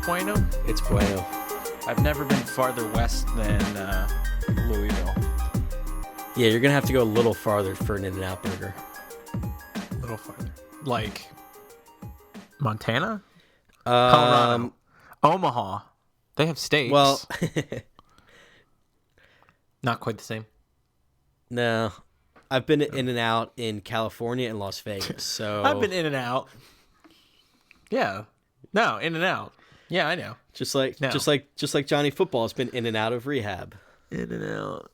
bueno? It's bueno. I've never been farther west than Louisville. Yeah, you're going to have to go a little farther for an In-N-Out burger. A little farther. Like Montana? Colorado? Omaha. They have steaks. Well, not quite the same. No. I've been In-N-Out in California and Las Vegas, so... I've been In-N-Out. Yeah. No, In-N-Out. Yeah, I know. Just like Johnny Football's been in and out of rehab. In-N-Out.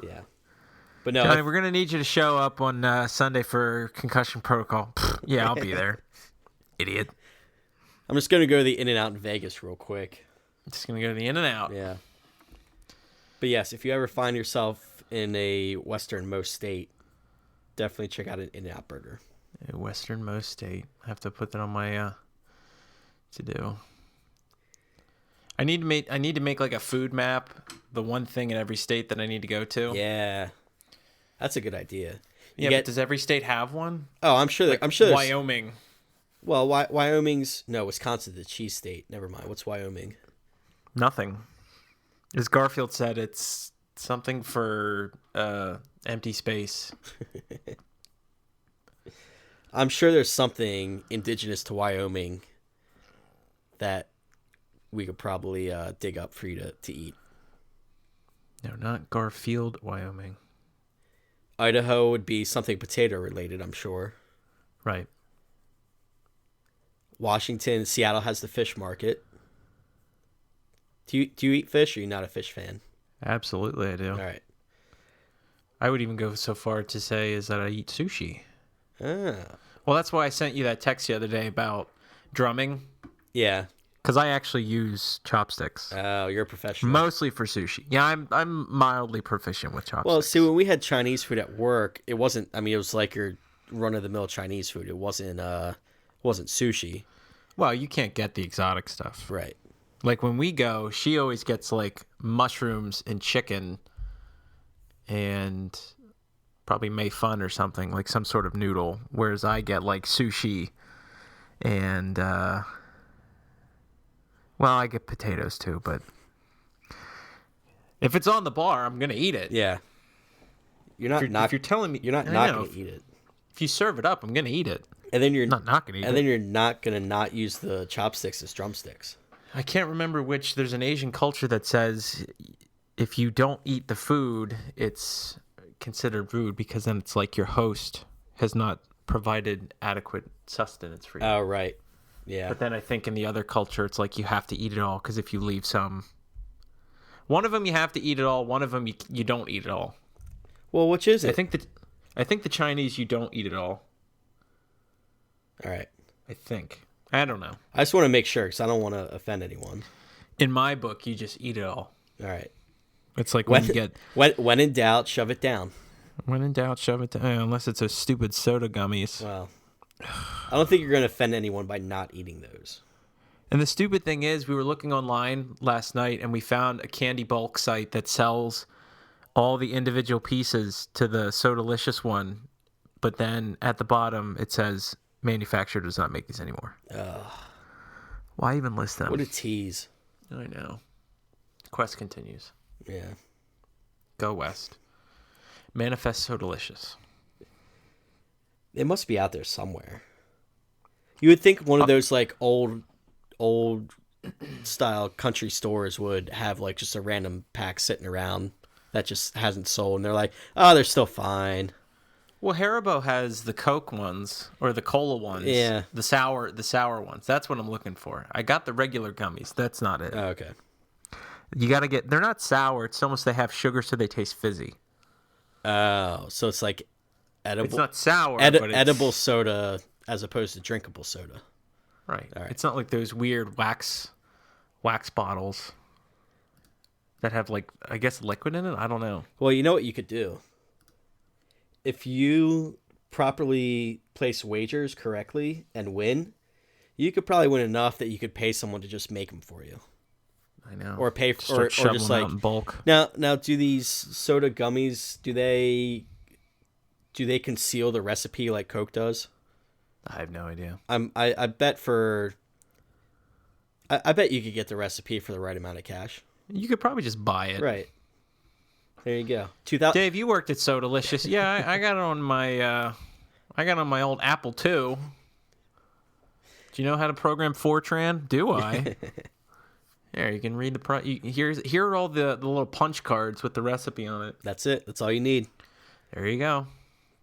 Yeah. But no, Johnny, we're going to need you to show up on Sunday for concussion protocol. Yeah, I'll be there. Idiot. I'm just going to go to the In-N-Out in Vegas real quick. Just going to go to the In-N-Out. Yeah. But yes, if you ever find yourself in a westernmost state, definitely check out an In-N-Out burger. A westernmost state. I have to put that on my to-do. I need to make like a food map, the one thing in every state that I need to go to. Yeah. That's a good idea. But does every state have one? Oh, I'm sure. I'm sure. Wyoming. Well, Wisconsin's the cheese state. Never mind. What's Wyoming? Nothing. As Garfield said, it's something for empty space. I'm sure there's something indigenous to Wyoming that we could probably dig up for you to eat. No, not Garfield, Wyoming. Idaho would be something potato related, I'm sure. Right. Washington, Seattle has the fish market. Do you eat fish, or are you not a fish fan? Absolutely, I do. All right. I would even go so far to say is that I eat sushi. Ah. Well, that's why I sent you that text the other day about drumming. Yeah. Because I actually use chopsticks. Oh, you're a professional. Mostly for sushi. Yeah, I'm mildly proficient with chopsticks. Well, see, when we had Chinese food at work, it wasn't. I mean, it was like your run-of-the-mill Chinese food. It wasn't sushi. Well, you can't get the exotic stuff. Right. Like when we go, she always gets like mushrooms and chicken and probably mei fun or something, like some sort of noodle. Whereas I get like sushi and, well, I get potatoes too, but if it's on the bar, I'm going to eat it. Yeah. If you're telling me you're not going to eat it. If you serve it up, I'm going to eat it. And then you're not going to eat it. And then you're not going to not use the chopsticks as drumsticks. I can't remember which. There's an Asian culture that says if you don't eat the food, it's considered rude because then it's like your host has not provided adequate sustenance for you. Oh, right. Yeah. But then I think in the other culture, it's like you have to eat it all because if you leave some... One of them you have to eat it all. One of them you don't eat it all. Well, which is it? I think the Chinese you don't eat it all. All right. I think. I don't know. I just want to make sure because I don't want to offend anyone. In my book, you just eat it all. All right. It's like when you get... When in doubt, shove it down. When in doubt, shove it down. Unless it's a stupid soda gummies. Well, I don't think you're going to offend anyone by not eating those. And the stupid thing is, we were looking online last night and we found a candy bulk site that sells all the individual pieces to the Sodalicious one. But then at the bottom, it says... manufacturer does not make these anymore. Why even list them? What a tease. I know. Quest continues. Yeah. Go west. Manifest so delicious. It must be out there somewhere. You would think one of those like old style country stores would have like just a random pack sitting around that just hasn't sold, and they're like, oh, they're still fine. Well, Haribo has the Coke ones or the cola ones. Yeah. The sour ones. That's what I'm looking for. I got the regular gummies. That's not it. Oh, okay. You got to get... They're not sour. It's almost they have sugar so they taste fizzy. Oh, so it's like edible... It's not sour, but it's... edible soda as opposed to drinkable soda. Right. All right. It's not like those weird wax bottles that have like, I guess, liquid in it. I don't know. Well, you know what you could do? If you properly place wagers correctly and win, you could probably win enough that you could pay someone to just make them for you. I know. Or pay or just like in bulk. Now, do these soda gummies do they conceal the recipe like Coke does? I have no idea. I bet for I bet you could get the recipe for the right amount of cash. You could probably just buy it. Right. There you go. 2000. Dave, you worked at So Delicious. Yeah, I got it on my old Apple II. Do you know how to program Fortran? Do I? There, you can read here are all the little punch cards with the recipe on it. That's it. That's all you need. There you go.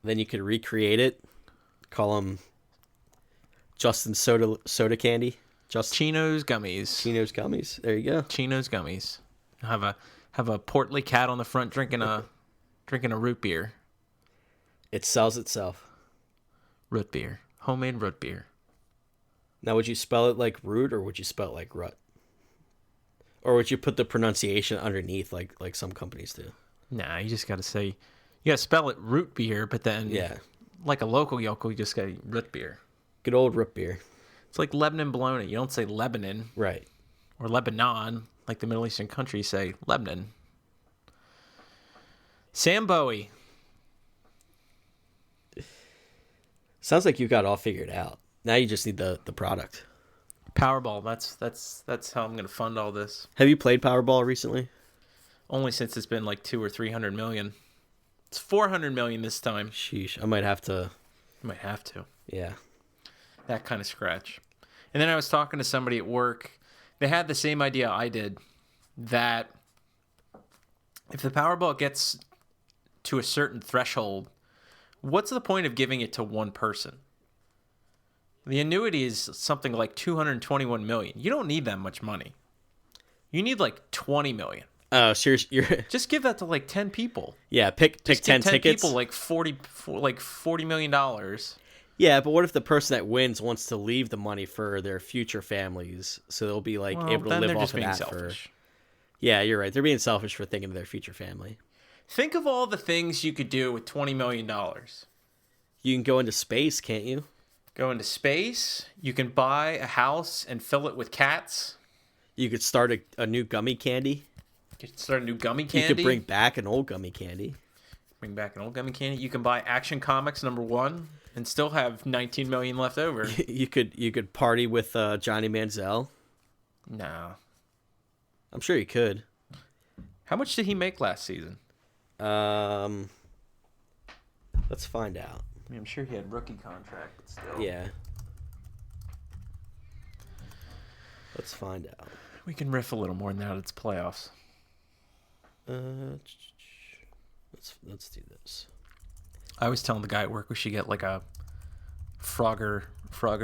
Then you could recreate it. Call them Justin soda candy. Just Chino's gummies. Chino's gummies. There you go. Chino's gummies. Have a portly cat on the front drinking a root beer. It sells itself. Root beer. Homemade root beer. Now, would you spell it like root or would you spell it like rut? Or would you put the pronunciation underneath like some companies do? Nah, you just got to say, you got to spell it root beer, but then like a local yokel, you just got root beer. Good old root beer. It's like Lebanon bologna. You don't say Lebanon. Right. Or Lebanon, like the Middle Eastern countries say Lebanon. Sam Bowie. Sounds like you got it all figured out. Now you just need the product. Powerball. That's how I'm going to fund all this. Have you played Powerball recently? Only since it's been like 200 or 300 million. It's 400 million this time. Sheesh. I might have to. You might have to. Yeah. That kind of scratch. And then I was talking to somebody at work. They had the same idea I did, that if the Powerball gets to a certain threshold, what's the point of giving it to one person? The annuity is something like 221 million. You don't need that much money. You need like 20 million. Oh, so you're just give that to like 10 people. Yeah, pick just 10 tickets. People like $40 million. Yeah, but what if the person that wins wants to leave the money for their future families, so they'll be like able to live off of that? Selfish. Yeah, you're right. They're being selfish for thinking of their future family. Think of all the things you could do with $20 million. You can go into space, can't you? Go into space. You can buy a house and fill it with cats. You could start a new gummy candy. You could start a new gummy candy. You could bring back an old gummy candy. Bring back an old gummy candy. You can buy Action Comics #1 and still have 19 million left over. You could party with Johnny Manziel. No. I'm sure you could. How much did he make last season? Let's find out. I mean, I'm sure he had rookie contract, but still. Yeah. Let's find out. We can riff a little more now that it's playoffs. Let's do this. I was telling the guy at work we should get like a Frogger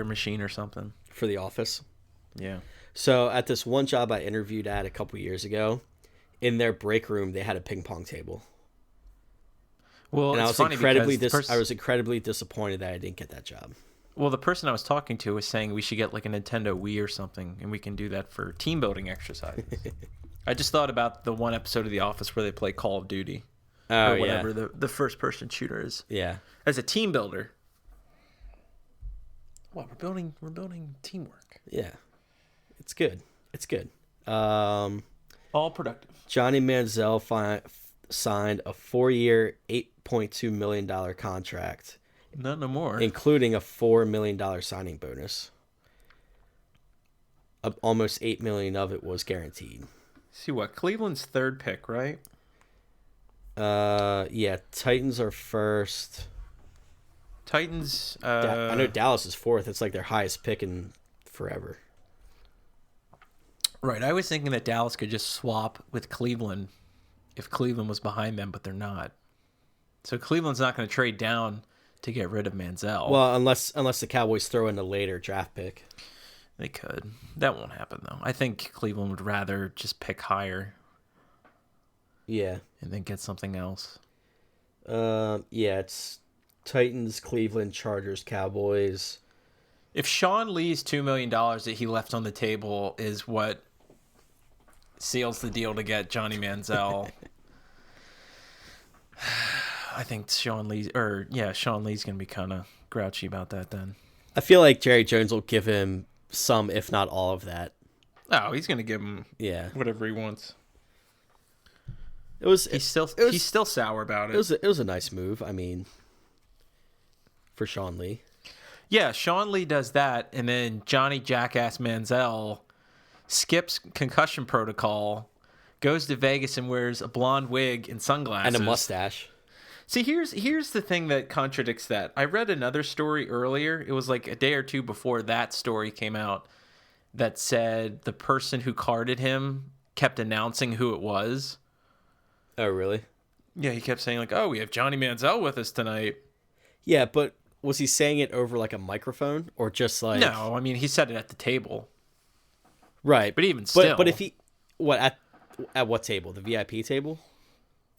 machine or something for the office. Yeah. So at this one job I interviewed at a couple years ago, in their break room they had a ping pong table. Well, and it's funny because I was incredibly disappointed that I didn't get that job. Well, the person I was talking to was saying we should get like a Nintendo Wii or something, and we can do that for team building exercises. I just thought about the one episode of The Office where they play Call of Duty. Oh, or whatever the first person shooter is. Yeah. As a team builder. What, we're building teamwork. Yeah. It's good. All productive. Johnny Manziel signed a 4-year, $8.2 million contract. Not no more. Including a $4 million signing bonus. Almost $8 million of it was guaranteed. See what? Cleveland's third pick, right? Yeah, Titans are first. Titans. I know Dallas is fourth. It's like their highest pick in forever. Right. I was thinking that Dallas could just swap with Cleveland if Cleveland was behind them, but they're not. So Cleveland's not going to trade down to get rid of Manziel. Well, unless the Cowboys throw in a later draft pick. They could. That won't happen, though. I think Cleveland would rather just pick higher. Yeah. And then get something else. Yeah, it's Titans, Cleveland, Chargers, Cowboys. If Sean Lee's $2 million that he left on the table is what seals the deal to get Johnny Manziel, I think Sean Lee's going to be kind of grouchy about that then. I feel like Jerry Jones will give him some, if not all of that. Oh, he's going to give him whatever he wants. He's still sour about it. It was a nice move. I mean, for Sean Lee. Yeah, Sean Lee does that, and then Johnny Jackass Manziel skips concussion protocol, goes to Vegas and wears a blonde wig and sunglasses and a mustache. See, here's the thing that contradicts that. I read another story earlier. It was like a day or two before that story came out that said the person who carded him kept announcing who it was. Oh, really? Yeah, he kept saying like, "Oh, we have Johnny Manziel with us tonight." Yeah, but was he saying it over like a microphone or just like? No, I mean he said it at the table. Right, But even still, but if he at what table? The VIP table?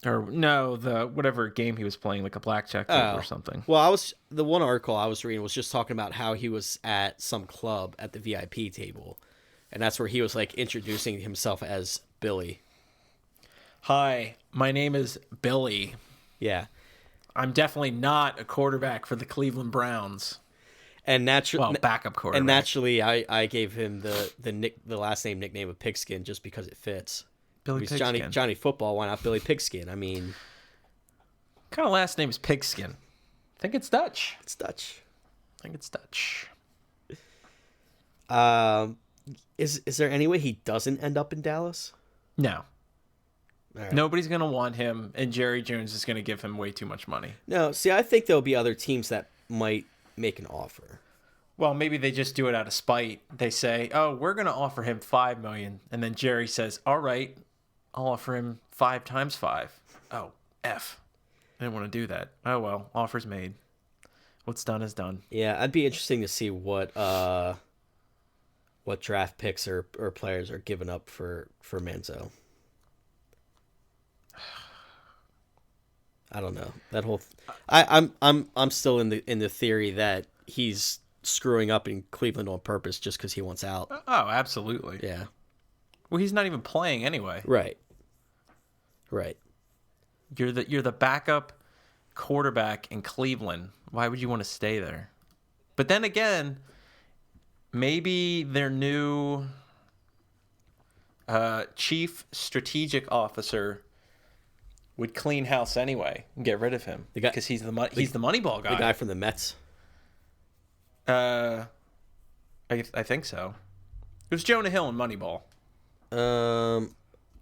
or no, the whatever game he was playing, like a blackjack table or something. Well, the one article I was reading was just talking about how he was at some club at the VIP table, and that's where he was like introducing himself as Billy. Hi, my name is Billy. Yeah, I'm definitely not a quarterback for the Cleveland Browns. and naturally, Backup quarterback. And naturally, I gave him the last name nickname of Pigskin just because it fits. Billy He's Pigskin. Johnny Football. Why not Billy Pigskin? I mean, What kind of last name is Pigskin? I think it's Dutch. it's Dutch. I think it's Dutch. Is there any way he doesn't end up in Dallas? No. All right. Nobody's going to want him, and Jerry Jones is going to give him way too much money. No, see, I think there'll be other teams that might make an offer. Well, maybe they just do it out of spite. They say, "Oh, we're going to offer him $5 million," and then Jerry says, "All right, I'll offer him 5 times 5." Oh, F. I didn't want to do that. Oh well, offer's made. What's done is done. Yeah, I'd be interesting to see what draft picks or players are given up for Manziel. I don't know that whole. I'm still in the theory that he's screwing up in Cleveland on purpose just because he wants out. Oh, absolutely. Yeah. Well, he's not even playing anyway. Right. You're the backup quarterback in Cleveland. Why would you want to stay there? But then again, maybe their new chief strategic officer would clean house anyway and get rid of him because he's the Moneyball guy. The guy from the Mets. I think so. It was Jonah Hill in Moneyball. Deep Yeah,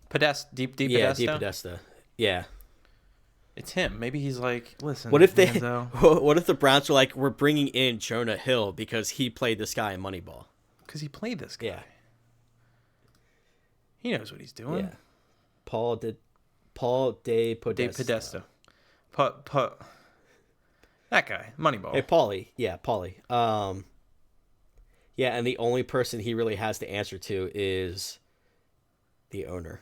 Podesta? Deep Podesta. Yeah. It's him. Maybe he's like, listen. What if Manzo, what if the Browns were like, we're bringing in Jonah Hill because he played this guy in Moneyball? because he played this guy. Yeah. He knows what he's doing. Yeah. Paul de Podesta. Dave Podesta. That guy, Moneyball. Hey, Paulie. Yeah, Paulie. Yeah, and the only person he really has to answer to is the owner.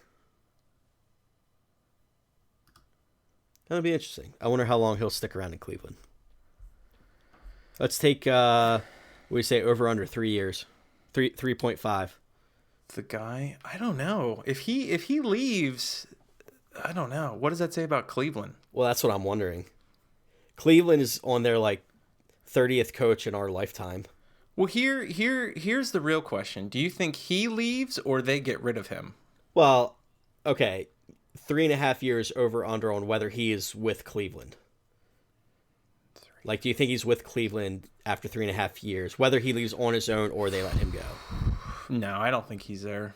That'll be interesting. I wonder how long he'll stick around in Cleveland. Let's take, we say over under 3 years. 3.5. The guy, I don't know. If he leaves, I don't know. What does that say about Cleveland? Well, that's what I'm wondering. Cleveland is on their, 30th coach in our lifetime. Well, here's the real question. Do you think he leaves or they get rid of him? Well, okay. 3.5 years over under on whether he is with Cleveland. Do you think he's with Cleveland after 3.5 years, whether he leaves on his own or they let him go? No, I don't think he's there.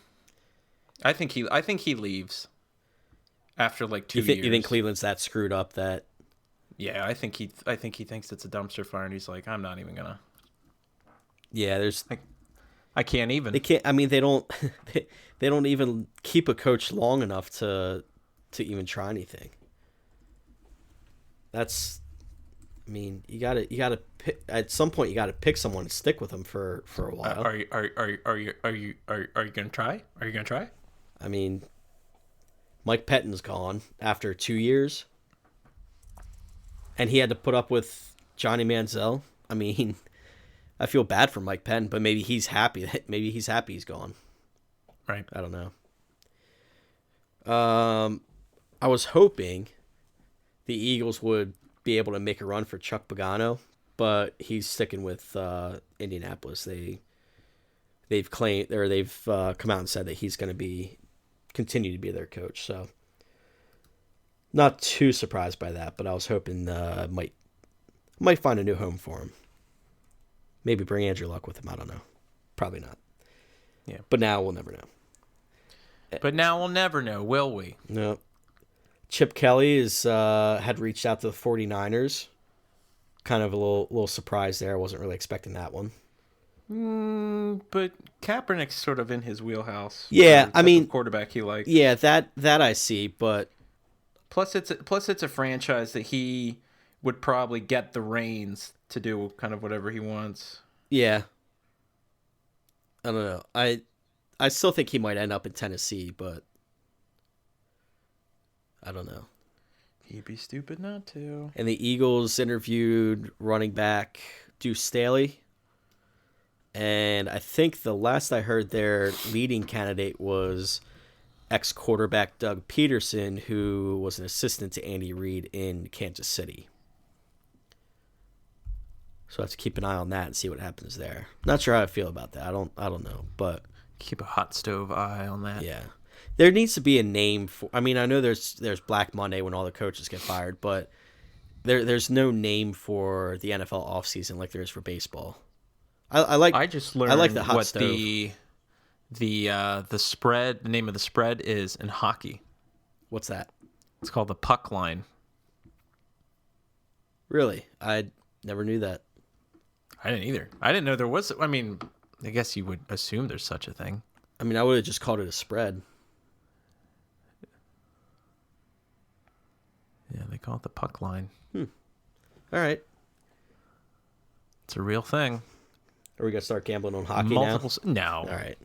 I think he leaves after 2 years. You think Cleveland's that screwed up that? Yeah, I think he thinks it's a dumpster fire, and he's like, I'm not even gonna. Yeah, there's. I can't even. They can't. I mean, they don't. They don't even keep a coach long enough to even try anything. That's. I mean, you gotta pick, at some point you gotta pick someone and stick with them for a while. Are you gonna try? Are you gonna try? I mean, Mike Pettine's gone after 2 years, and he had to put up with Johnny Manziel. I mean, I feel bad for Mike Pettin, but maybe he's happy. Maybe he's happy he's gone. Right. I don't know. I was hoping the Eagles would be able to make a run for Chuck Pagano, but he's sticking with Indianapolis. They've claimed, or they've come out and said that he's going to continue to be their coach. So not too surprised by that, but I was hoping might find a new home for him. Maybe bring Andrew Luck with him. I don't know. Probably not. Yeah. But now we'll never know. But now we'll never know, will we? No. Chip Kelly had reached out to the 49ers. Kind of a little surprise there. I wasn't really expecting that one. But Kaepernick's sort of in his wheelhouse. Yeah, I mean, quarterback he likes. Yeah, that I see, but plus it's a franchise that he would probably get the reins to do kind of whatever he wants. Yeah. I don't know. I still think he might end up in Tennessee, but I don't know. He'd be stupid not to. And the Eagles interviewed running back Deuce Staley. And I think the last I heard their leading candidate was ex-quarterback Doug Peterson, who was an assistant to Andy Reid in Kansas City. So I have to keep an eye on that and see what happens there. Not sure how I feel about that. I don't know, but keep a hot stove eye on that. Yeah. There needs to be a name for. I mean, I know there's Black Monday when all the coaches get fired, but there's no name for the NFL offseason like there is for baseball. I just learned I like the hot what stove. the spread. The name of the spread is in hockey. What's that? It's called the puck line. Really? I never knew that. I didn't either. I didn't know there was. I mean, I guess you would assume there's such a thing. I mean, I would have just called it a spread. Yeah, they call it the puck line. All right. It's a real thing. Are we gonna start gambling on hockey now? No. All right.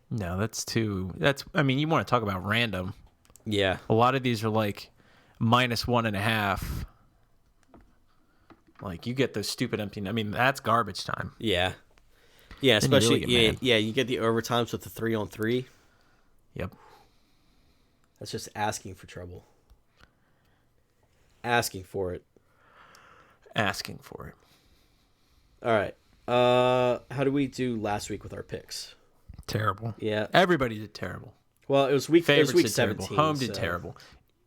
No, that's too. I mean, you want to talk about random. Yeah. A lot of these are like -1.5. Like you get those stupid empty. I mean, that's garbage time. Yeah. Yeah, especially Then you really get mad. you get the overtimes with the 3-on-3. Yep. That's just asking for trouble. Asking for it. Asking for it. All right. How do we do last week with our picks? Terrible. Yeah. Everybody did terrible. Well, it was week Favorites week did 17. terrible. Home did so- terrible.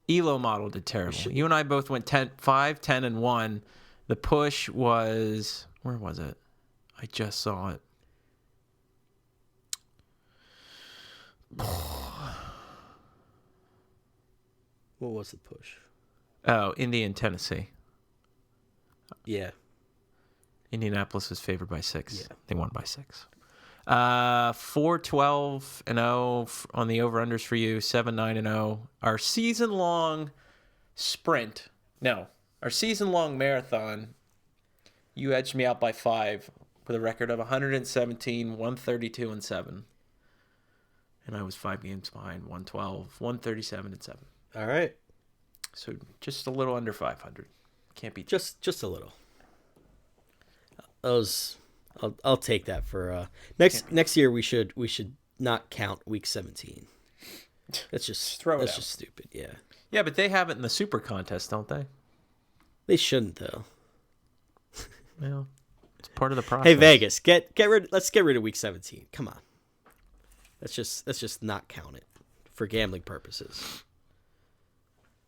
Elo model did terrible. You and I both went 5, 10, and 1. The push was, where was it? I just saw it. What was the push? Oh, Indy and Tennessee. Yeah. Indianapolis was favored by 6. Yeah. They won by 6. 4-12-0 on the over-unders for you. 7-9-0. Our season-long sprint. No. Our season-long marathon. You edged me out by 5 with a record of 117, 132, and 7. And I was 5 games behind. 112, 137, and 7. All right. So just a little under 500. Can't be Just a little. I'll take that for next year. We should not count week 17. That's just throw it that's out. just stupid. Yeah. Yeah, but they have it in the super contest, don't they? They shouldn't though. Well, it's part of the process. Hey Vegas, let's get rid of week 17. Come on. Let's just not count it for gambling purposes.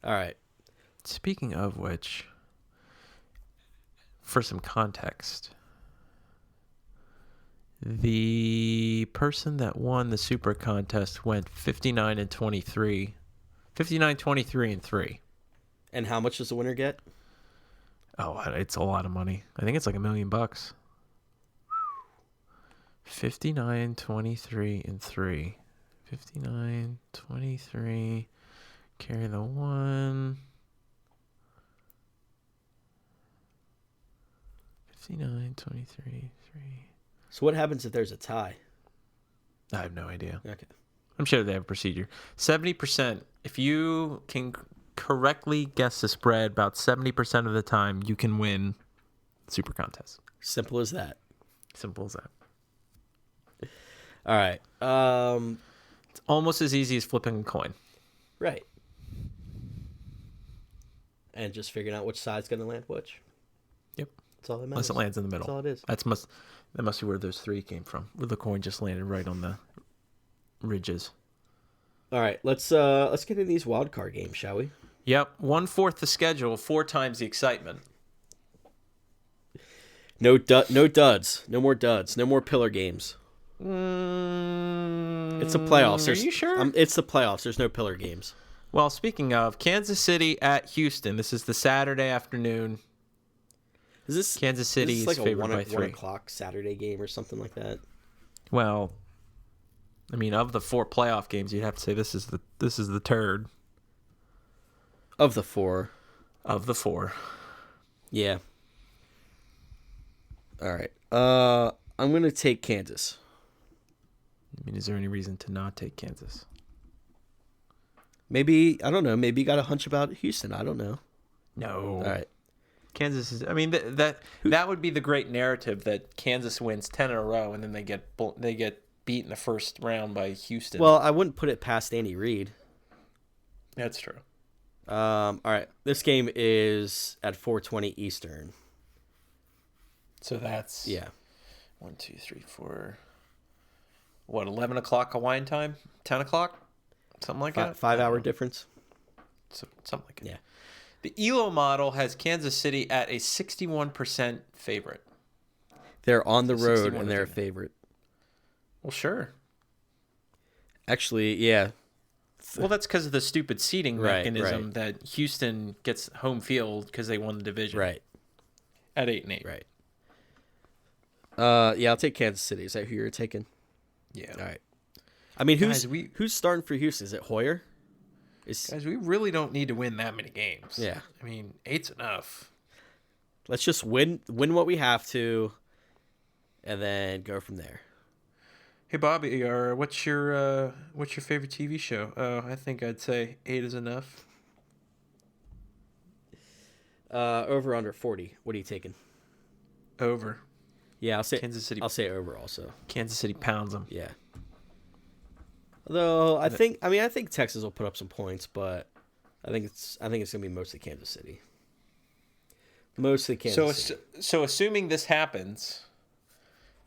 All right. Speaking of which, for some context, the person that won the super contest went 59-23. 59-23-3. And how much does the winner get? Oh, it's a lot of money. I think it's like $1 million. 59-23-3. 59-23. Carry the 1. 59-23-3. So what happens if there's a tie? I have no idea. Okay. I'm sure they have a procedure. 70%. If you can correctly guess the spread about 70% of the time, you can win super contest. Simple as that. Simple as that. All right. It's almost as easy as flipping a coin. Right. And just figuring out which side's going to land which. Yep. That's all that matters. Unless it lands in the middle. That's all it is. That must be where those 3 came from. Where the coin just landed right on the ridges. All right. Let's get into these wild card games, shall we? Yep. 1/4 the schedule, 4 times the excitement. No duds. No more duds. No more pillar games. I It's the playoffs. Are you sure? It's the playoffs. There's no pillar games. Well, speaking of Kansas City at Houston, this is the Saturday afternoon. Kansas City is favored by 3. 1 o'clock Saturday game or something like that? Well, I mean, of the 4 playoff games, you'd have to say this is the third Of the 4. of the 4. Yeah. All right. I'm going to take Kansas. I mean, is there any reason to not take Kansas? Maybe, I don't know. Maybe you got a hunch about Houston. I don't know. No. All right. Kansas is. I mean, that would be the great narrative that Kansas wins 10 in a row and then they get beat in the first round by Houston. Well, I wouldn't put it past Andy Reid. That's true. All right. This game is at 4:20 Eastern. So that's 1, 2, 3, 4. What, 11 o'clock Hawaiian time? 10 o'clock? Something like that? 5-hour difference? Something like that. Yeah. The ELO model has Kansas City at a 61% favorite. They're on the road and they're a favorite. Well, sure. Actually, yeah. Well, that's because of the stupid seeding mechanism right. that Houston gets home field because they won the division. Right. At 8-8. Right. Yeah, I'll take Kansas City. Is that who you're taking? Yeah. All right. I mean, Guys, who's starting for Houston? Is it Hoyer? Guys, we really don't need to win that many games. Yeah. I mean, 8's enough. Let's just win what we have to, and then go from there. Hey, Bobby, what's your favorite TV show? Oh, I think I'd say 8 is enough. Over under 40. What are you taking? Over. Yeah, I'll say Kansas City. I'll say over also. Kansas City pounds them. Yeah. Although I think Texas will put up some points, but I think it's gonna be mostly Kansas City. Mostly Kansas City. So assuming this happens,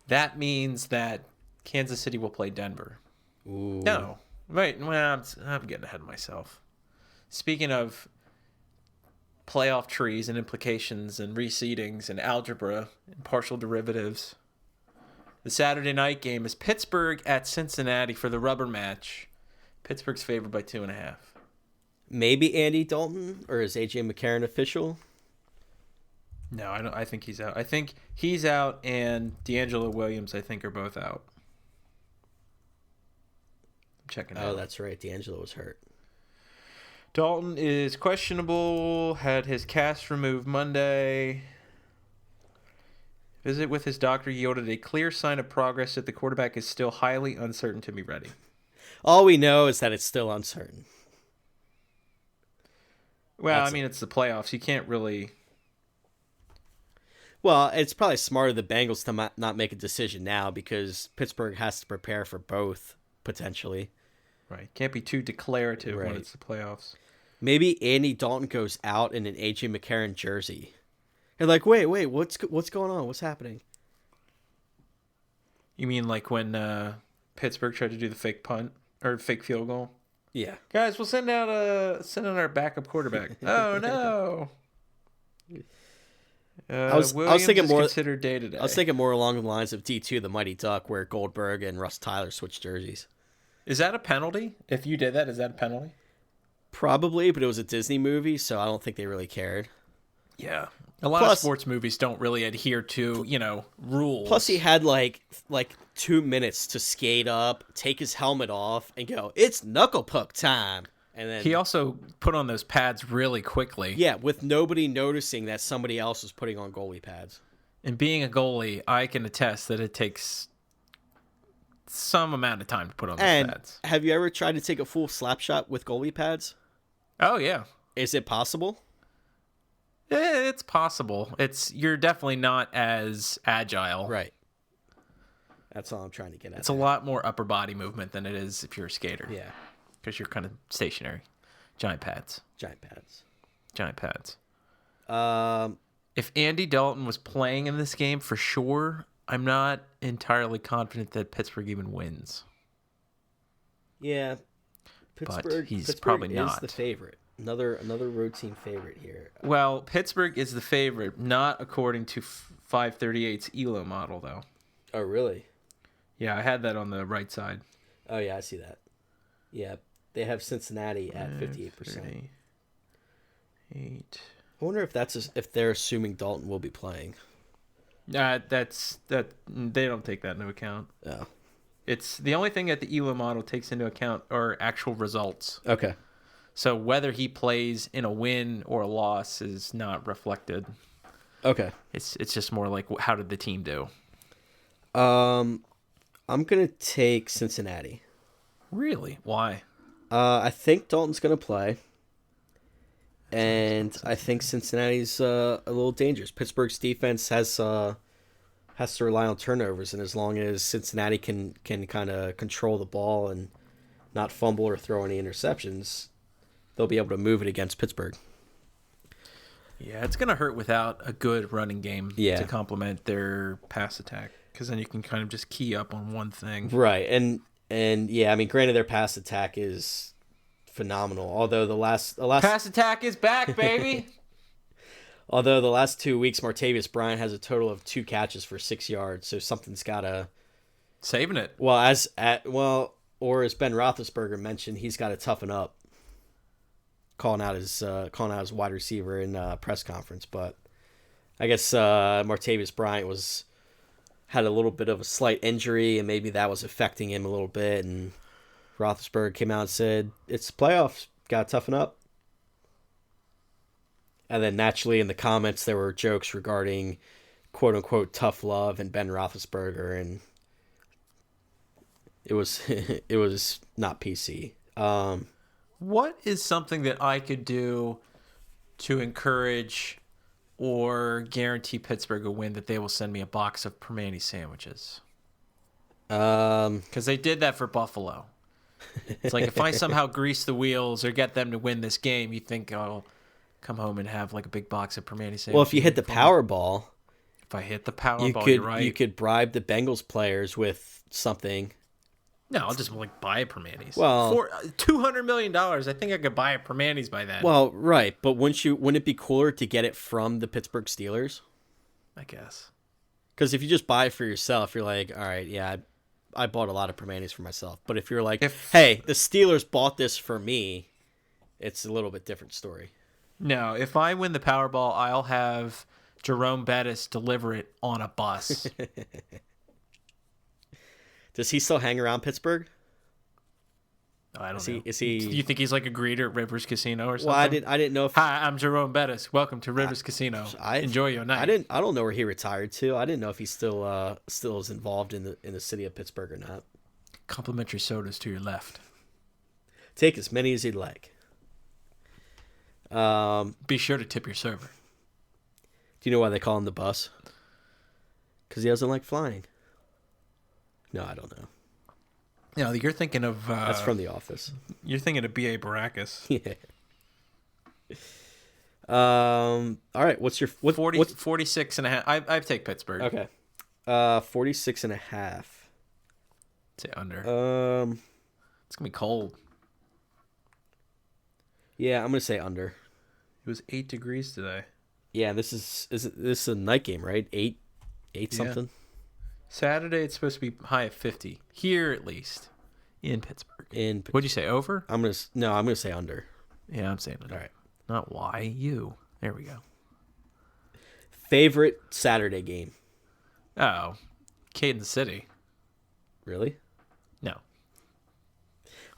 that means that Kansas City will play Denver. Ooh. No, right? Well, I'm getting ahead of myself. Speaking of playoff trees and implications and reseedings and algebra and partial derivatives, the Saturday night game is Pittsburgh at Cincinnati for the rubber match. Pittsburgh's favored by 2.5. Maybe Andy Dalton, or is AJ McCarron official? No, I don't. I think he's out. I think he's out, and D'Angelo Williams, I think, are both out. I'm checking out. Oh, that's right. D'Angelo was hurt. Dalton is questionable. Had his cast removed Monday. Visit with his doctor yielded a clear sign of progress that the quarterback is still highly uncertain to be ready. All we know is that it's still uncertain. Well, I mean, it's the playoffs. You can't really... Well, it's probably smarter of the Bengals to not make a decision now because Pittsburgh has to prepare for both, potentially. Right. Can't be too declarative Right. when it's the playoffs. Maybe Andy Dalton goes out in an AJ McCarron jersey. And like, wait, what's going on? What's happening? You mean like when Pittsburgh tried to do the fake punt or fake field goal? Yeah. Guys, we'll send out our backup quarterback. Oh no. I was Williams thinking is more considered day to day. I was thinking more along the lines of D2 the Mighty Duck where Goldberg and Russ Tyler switched jerseys. Is that a penalty? If you did that, is that a penalty? Probably, but it was a Disney movie, so I don't think they really cared. Yeah. A lot of sports movies don't really adhere to, rules. Plus, he had like 2 minutes to skate up, take his helmet off, and go, "It's knuckle puck time." And then he also put on those pads really quickly. Yeah, with nobody noticing that somebody else was putting on goalie pads. And being a goalie, I can attest that it takes some amount of time to put on those pads. Have you ever tried to take a full slap shot with goalie pads? Oh yeah. Is it possible? It's possible. You're definitely not as agile. Right. That's all I'm trying to get at. It's a lot more upper body movement than it is if you're a skater. Yeah. Because you're kind of stationary. Giant pads. If Andy Dalton was playing in this game for sure, I'm not entirely confident that Pittsburgh even wins. Yeah. But he's probably not. Is the favorite. Another road team favorite here. Well, Pittsburgh is the favorite, not according to 538's ELO model, though. Oh, really? Yeah, I had that on the right side. Oh yeah, I see that. Yeah, they have Cincinnati at 58%. 8. I wonder if if they're assuming Dalton will be playing. That they don't take that into account. Oh, It's the only thing that the ELO model takes into account are actual results. okay. So whether he plays in a win or a loss is not reflected. Okay. It's just more like how did the team do? I'm gonna take Cincinnati. Really? Why? I think Dalton's gonna play, and I think Cincinnati's a little dangerous. Pittsburgh's defense has to rely on turnovers, and as long as Cincinnati can kind of control the ball and not fumble or throw any interceptions, they'll be able to move it against Pittsburgh. Yeah, it's gonna hurt without a good running game to complement their pass attack, because then you can kind of just key up on one thing. Right, and yeah, I mean, granted, their pass attack is phenomenal. Although the last pass attack is back, baby. Although the last 2 weeks, Martavis Bryant has a total of 2 catches for 6 yards, so something's gotta saving it. Well, or as Ben Roethlisberger mentioned, he's got to toughen up. Calling out his wide receiver in press conference, but I guess Martavis Bryant had a little bit of a slight injury, and maybe that was affecting him a little bit. And Roethlisberger came out and said, "It's playoffs, got to toughen up." And then naturally, in the comments, there were jokes regarding "quote unquote" tough love and Ben Roethlisberger, and it was it was not PC. What is something that I could do to encourage or guarantee Pittsburgh a win that they will send me a box of Permane sandwiches? Because they did that for Buffalo. It's like if I somehow grease the wheels or get them to win this game, you think I'll come home and have like a big box of Permane sandwiches. Well, if you hit the Powerball, if I hit the Powerball, you're right. You could bribe the Bengals players with something. No, I'll just like buy a Permanis. Well, for $200 million, I think I could buy a Permanis by then. Well, right, but wouldn't it be cooler to get it from the Pittsburgh Steelers? I guess. Because if you just buy it for yourself, you're like, all right, yeah, I bought a lot of Permanis for myself. But if you're like, hey, the Steelers bought this for me, it's a little bit different story. No, if I win the Powerball, I'll have Jerome Bettis deliver it on a bus. Does he still hang around Pittsburgh? I don't know. Is he? Do you think he's like a greeter at Rivers Casino or something? Well, I didn't know if. Hi, I'm Jerome Bettis. Welcome to Rivers Casino. Enjoy your night. I don't know where he retired to. I didn't know if he still is involved in the city of Pittsburgh or not. Complimentary sodas to your left. Take as many as you'd like. Be sure to tip your server. Do you know why they call him the bus? Because he doesn't like flying. No, I don't know. No, you're thinking of... that's from The Office. You're thinking of B.A. Baracus. Yeah. All right, what's your... 46 and a half. I take Pittsburgh. Okay. 46 and a half. Say under. It's going to be cold. Yeah, I'm going to say under. It was 8 degrees today. Yeah, this is a night game, right? 8 something? Saturday, it's supposed to be high of 50. Here, at least. In Pittsburgh. What'd you say, over? I'm gonna say under. Yeah, I'm saying under. All right. Not why, you. There we go. Favorite Saturday game? Oh, Kansas City. Really? No.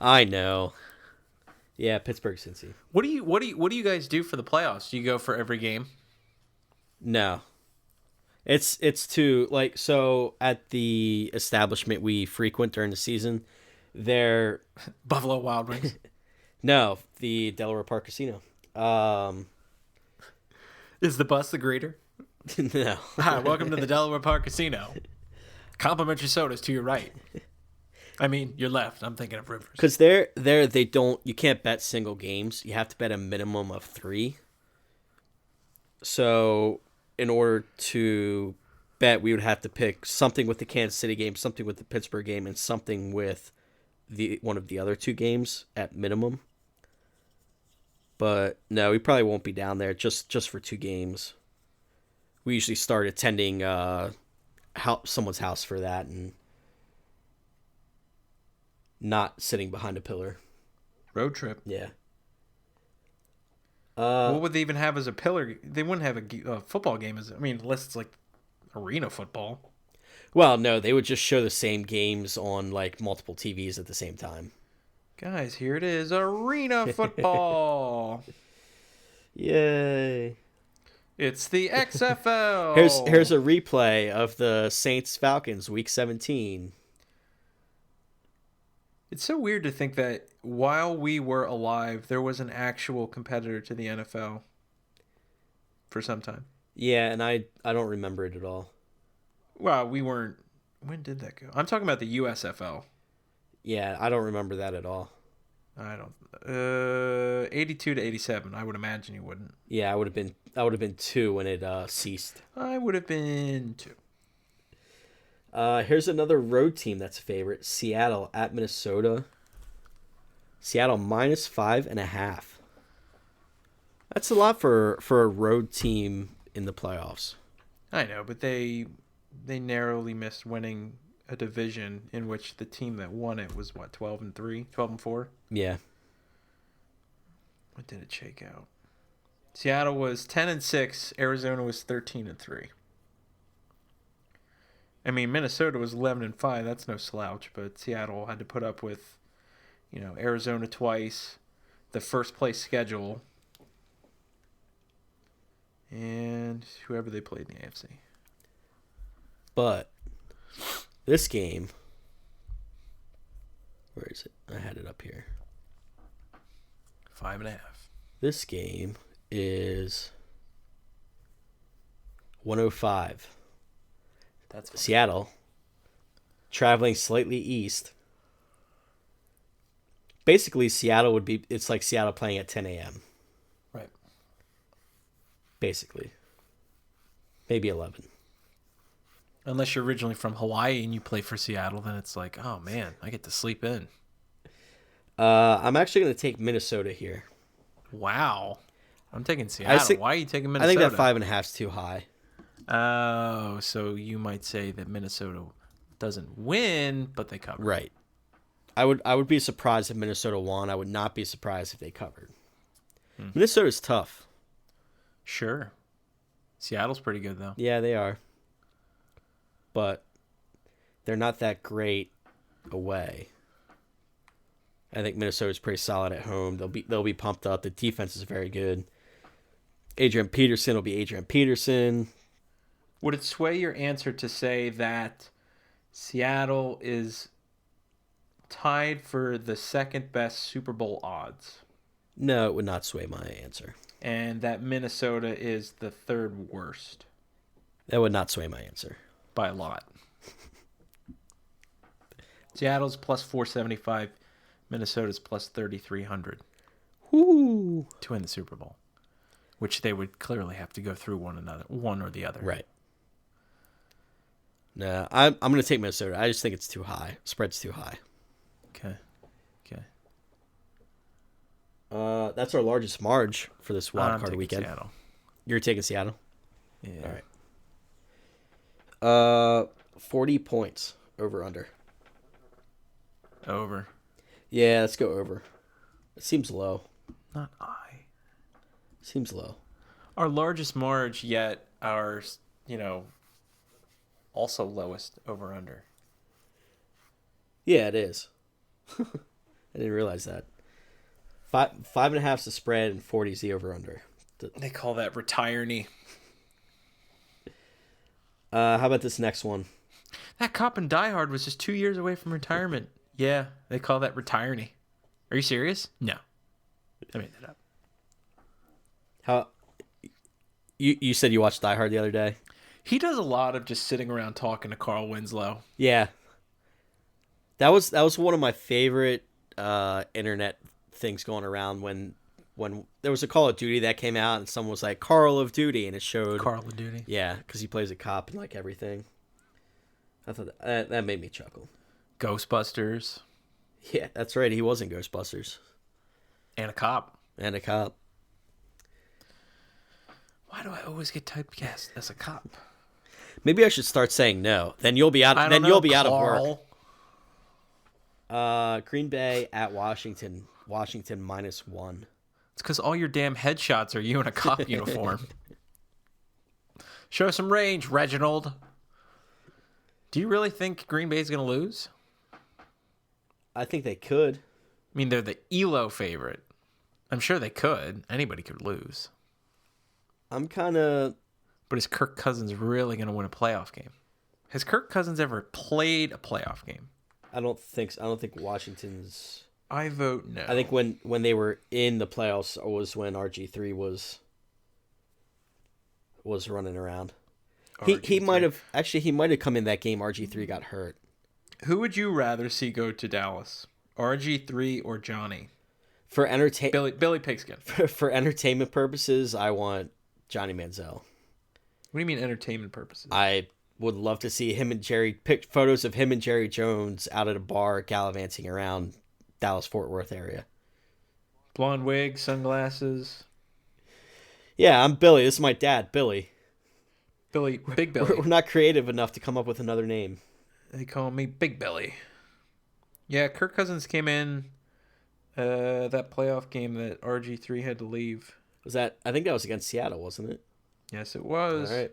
I know. Yeah, Pittsburgh, Cincy. What do you guys do for the playoffs? Do you go for every game? No. It's to like, so at the establishment we frequent during the season, there Buffalo Wild Wings. No, the Delaware Park Casino. Is the bus the greeter? No. Hi, welcome to the Delaware Park Casino. Complimentary sodas to your right. I mean, your left. I'm thinking of Rivers. Because you can't bet single games. You have to bet a minimum of 3. So in order to bet, we would have to pick something with the Kansas City game, something with the Pittsburgh game, and something with one of the other 2 games at minimum. But no, we probably won't be down there just for 2 games. We usually start attending someone's house for that, and not sitting behind a pillar. Road trip. Yeah. What would they even have as a pillar? They wouldn't have a football game unless it's like arena football. Well, no, they would just show the same games on like multiple TVs at the same time. Guys, here it is, arena football. Yay. It's the XFL. Here's a replay of the Saints Falcons week 17. It's so weird to think that while we were alive, there was an actual competitor to the NFL for some time. Yeah, and I don't remember it at all. Well, we weren't. When did that go? I'm talking about the USFL. Yeah, I don't remember that at all. I don't. 82 to 87. I would imagine you wouldn't. Yeah, I would have been 2 when it ceased. I would have been 2. Here's another road team that's a favorite. Seattle at Minnesota. Seattle -5.5. That's a lot for a road team in the playoffs. I know, but they narrowly missed winning a division in which the team that won it was 12-3, 12-4. Yeah. What did it shake out? Seattle was 10-6. Arizona was 13-3. I mean, Minnesota was 11-5. That's no slouch, but Seattle had to put up with, Arizona twice, the first place schedule, and whoever they played in the AFC. But this game, where is it? I had it up here. 5.5. This game is 105. That's fine. Seattle, traveling slightly east. Basically, it's like Seattle playing at 10 a.m. Right. Basically. Maybe 11. Unless you're originally from Hawaii and you play for Seattle, then it's like, oh man, I get to sleep in. I'm actually going to take Minnesota here. Wow. I'm taking Seattle. Why are you taking Minnesota? I think that 5.5 is too high. Oh, so you might say that Minnesota doesn't win, but they cover. Right. I would be surprised if Minnesota won. I would not be surprised if they covered. Minnesota's tough. Sure. Seattle's pretty good, though. Yeah, they are. But they're not that great away. I think Minnesota's pretty solid at home. They'll be pumped up. The defense is very good. Adrian Peterson will be Adrian Peterson. Would it sway your answer to say that Seattle is tied for the second best Super Bowl odds? No, it would not sway my answer. And that Minnesota is the third worst? That would not sway my answer. By a lot. Seattle's plus 475. Minnesota's plus 3,300. Woo! To win the Super Bowl. Which they would clearly have to go through one or the other. Right. No, I'm going to take Minnesota. I just think it's too high. Spread's too high. Okay. That's our largest marge for this Wildcard Weekend. Seattle. You're taking Seattle? Yeah. All right. 40 points over under. Over. Yeah, let's go over. It seems low. Not I. Seems low. Our largest marge, yet our, also lowest over under. Yeah, it is. I didn't realize that. 5.5 is the spread and 40 is the over under. They call that retiree. How about this next one? That cop in Die Hard was just 2 years away from retirement. Yeah, they call that retiree. Are you serious? No. I made that up. How? You said you watched Die Hard the other day? He does a lot of just sitting around talking to Carl Winslow. Yeah. That was one of my favorite internet things going around when there was a Call of Duty that came out and someone was like Carl of Duty and it showed Carl of Duty. Yeah, because he plays a cop and like everything. I thought that made me chuckle. Ghostbusters. Yeah, that's right. He was in Ghostbusters. And a cop. And a cop. Why do I always get typecast as a cop? Maybe I should start saying no. Then you'll be out. Then you'll be out of work. Green Bay at Washington. Washington -1. It's because all your damn headshots are you in a cop uniform. Show some range, Reginald. Do you really think Green Bay's going to lose? I think they could. I mean, they're the ELO favorite. I'm sure they could. Anybody could lose. I'm kind of... But is Kirk Cousins really going to win a playoff game? Has Kirk Cousins ever played a playoff game? I don't think so. I don't think Washington's... I vote no. I think when they were in the playoffs was when RG3 was running around. He might have come in that game. RG3 got hurt. Who would you rather see go to Dallas? RG3 or Johnny? For Billy Pigskin. For entertainment purposes, I want Johnny Manziel. What do you mean entertainment purposes? I would love to see him and Jerry pick photos of him and Jerry Jones out at a bar gallivanting around Dallas-Fort Worth area. Blonde wig, sunglasses. Yeah, I'm Billy. This is my dad, Billy. Big Billy. We're not creative enough to come up with another name. They call me Big Billy. Yeah, Kirk Cousins came in that playoff game that RG3 had to leave. I think that was against Seattle, wasn't it? Yes, it was. All right.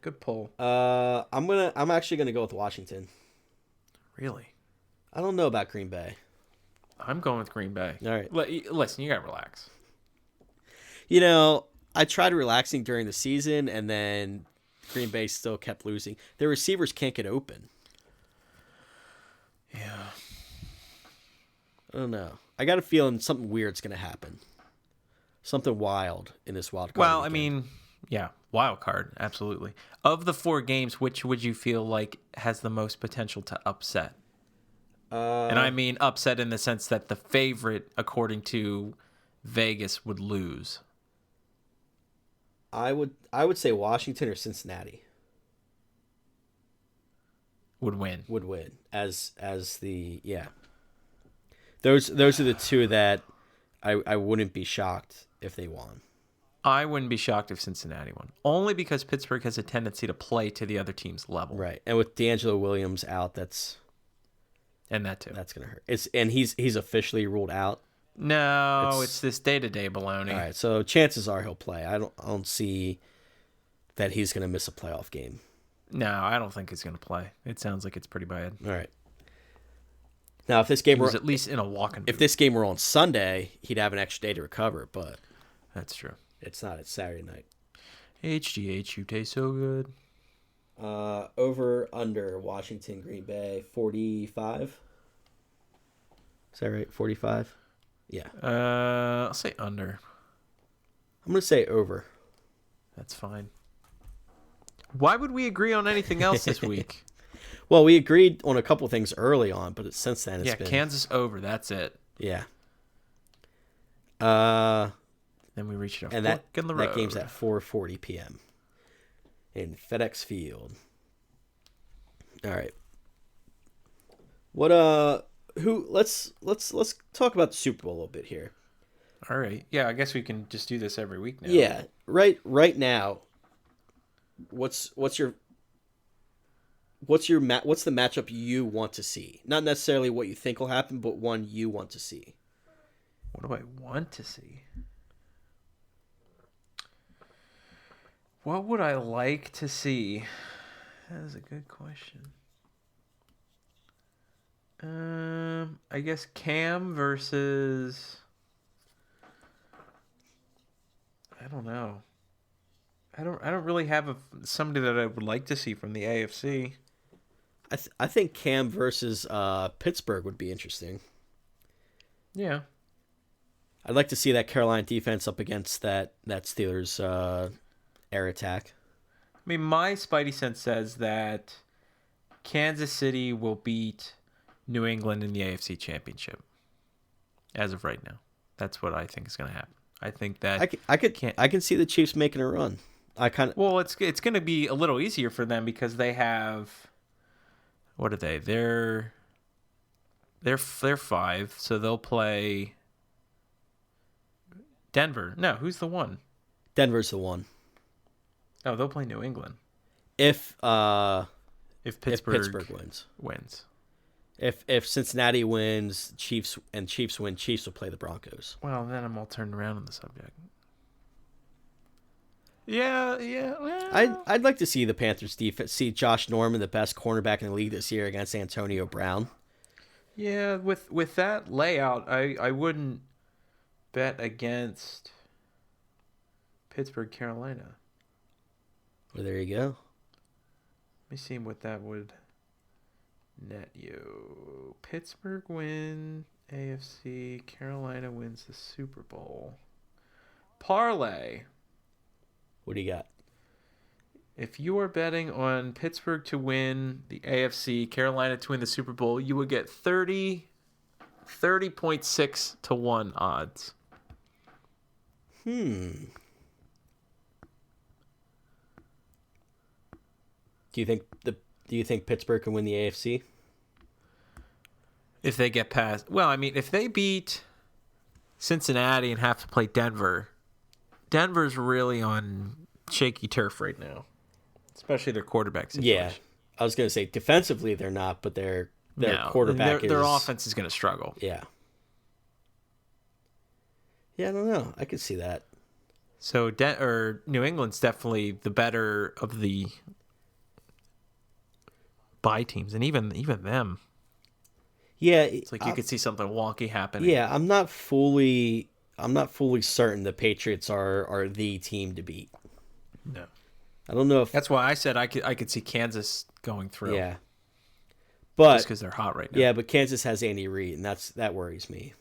Good pull. I'm actually gonna go with Washington. Really? I don't know about Green Bay. I'm going with Green Bay. All right. Listen, you gotta relax. You know, I tried relaxing during the season, and then Green Bay still kept losing. Their receivers can't get open. Yeah. I don't know. I got a feeling something weird's going to happen. Something wild in this wild card. Well, weekend. I mean, yeah, wild card, absolutely. Of the 4 games, which would you feel like has the most potential to upset? And I mean upset in the sense that the favorite, according to Vegas, would lose. I would say Washington or Cincinnati Would win. would win as the yeah. Those are the two that I wouldn't be shocked if they won. I wouldn't be shocked if Cincinnati won. Only because Pittsburgh has a tendency to play to the other team's level. Right. And with D'Angelo Williams out, And that too. that's gonna hurt. He's officially ruled out. No, it's this day-to-day baloney. All right, so chances are he'll play. I don't see that he's gonna miss a playoff game. No, I don't think he's going to play. It sounds like it's pretty bad. All right. Now, if this game He was were at least in a walking boot. if this game were on Sunday, he'd have an extra day to recover, but That's true. it's not. It's Saturday night. HGH, you taste so good. Over under Washington Green Bay 45. Is that right? 45. Yeah. I'll say under. I'm gonna say over. That's fine. Why would we agree on anything else this week? Well, we agreed on a couple things early on, but since then it's been Kansas over. That's it. yeah. Then we reached a And fork in the road. that game's at 4:40 p.m. in FedEx Field. All right. What let's talk about the Super Bowl a little bit here. All right. Yeah, I guess we can just do this every week now. Yeah. Right now, what's the matchup you want to see? Not necessarily what you think will happen, but one you want to see. What do I want to see? What would I like to see? That is a good question. I guess Cam versus... I don't know. I don't really have somebody that I would like to see from the AFC. I think Cam versus Pittsburgh would be interesting. Yeah. I'd like to see that Carolina defense up against that Steelers air attack. I mean, my spidey sense says that Kansas City will beat New England in the AFC Championship. As of right now, that's what I think is going to happen. I think that I can see the Chiefs making a run. It's going to be a little easier for them because they have, what are they? They're 5, so they'll play Denver. No, who's the one? Denver's the one. Oh, they'll play New England If if Pittsburgh wins. wins. If Cincinnati wins, Chiefs win, Chiefs will play the Broncos. Well, then I'm all turned around on the subject. Yeah. I'd like to see the Panthers defense, see Josh Norman, the best cornerback in the league this year, against Antonio Brown. Yeah, with that layout, I wouldn't bet against Pittsburgh, Carolina. Well, there you go. Let me see what that would net you. Pittsburgh win AFC, Carolina wins the Super Bowl. Parlay. What do you got? If you are betting on Pittsburgh to win the AFC, Carolina to win the Super Bowl, you would get 30.6 to 1 odds. Do you think Pittsburgh can win the AFC? If they get past, well, I mean, if they beat Cincinnati and have to play Denver's really on shaky turf right now, especially their quarterback situation. Yeah, I was gonna say defensively they're not, but their quarterback their offense is gonna struggle. Yeah. Yeah, I don't know. I could see that. So, New England's definitely the better of the bye teams, and even them. Yeah, it's like you could see something wonky happening. Yeah, I'm not fully certain the Patriots are the team to beat. No, I don't know if that's why I said I could see Kansas going through. Yeah, but just because they're hot right now. Yeah, but Kansas has Andy Reid, and that worries me.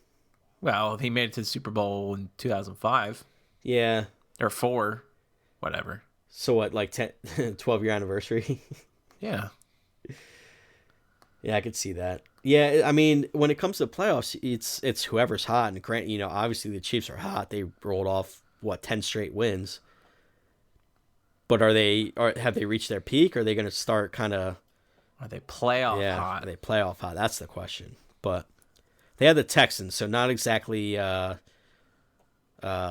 Well, he made it to the Super Bowl in 2005. Yeah, or 4, whatever. So what, like 12-year anniversary? Yeah. Yeah, I could see that. Yeah, I mean, when it comes to playoffs, it's whoever's hot. And Grant, obviously the Chiefs are hot. They rolled off 10 straight wins. But have they reached their peak? Or are they going to start kind of? Are they playoff hot? Are they playoff hot? That's the question. But they had the Texans, so not exactly